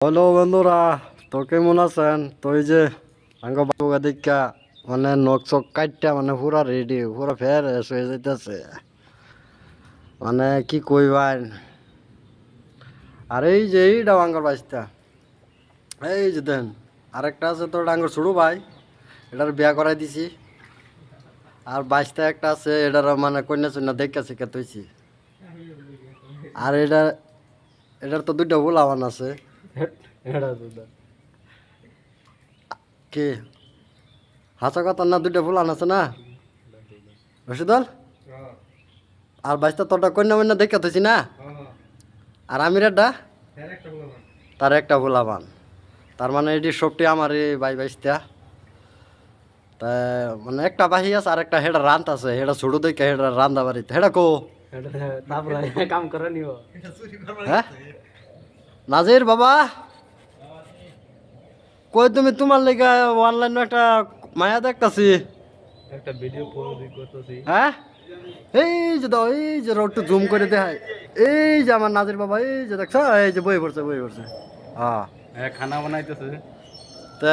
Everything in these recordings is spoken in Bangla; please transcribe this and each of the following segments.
হ্যালো বন্ধুরা, তো কেমন আছেন? তো এই যে আঙ্গ বাবুকে দেখা মানে নখ চখ কাটটা মানে পুরা রেডি, পুরা ফ্রেশ হয়ে যাইতেছে। মানে কি কইবেন। আর এই যে এইটা আঙ্গর বাইসটা, এই যে দেন আরেকটা আছে তো আঙ্গর ছোট ভাই, এটার বিয়া করাই দিছি। আর বাইসটা একটা আছে, এটার মানে কন্যা চন্যা দেখা শিখে তৈছি। আর এটার তো দুইটা ভুলাবান আছে। কি হাসা কথা না, দুইটা ফুলান আছে না রশিদল। আর বাইশটা তোরটা কন্যা মন্যা দেখে থইছি না। আর আমির একটা তার একটা ভুলাবান। তার মানে এটি সবটি আমার এই বাইশটা। তা মানে একটা বাহি আছে, আর একটা হেডা রান্ত আছে, হেডা ছোট দেখে হেডা রান্দা বাড়িতে হেডা কো। কাম করে নিব। হ্যাঁ নাজির বাবা, কই তুমি? তোমার লেগে অনলাইন একটা মায়া দেখতাছি। একটা ভিডিও পোস্ট করতেছি। হ্যাঁ এই যে দাও, এই যে একটু জুম করে দেখায়। এই যে আমার নাজির বাবা, এই যে দেখছ, এই যে বই পড়ছে বই পড়ছে। হ্যাঁ হ্যাঁ, খানা বানাইতেছে। তা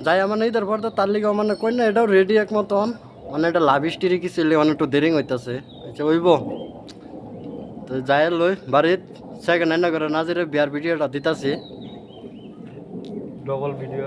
যাই আমার নেই তারপর তো তার লিগে মানে কই না, এটাও রেডি এক মতন। মানে এটা লাভ স্টোরি কি ছিল, মানে একটু দেরি হইতাছে। আচ্ছা ওইব তো যাই লই বাড়িত সেকেন্ড হ্যান্ড করে নাজিরে বিয়ার ভিডিওটা দিতাছি। Double video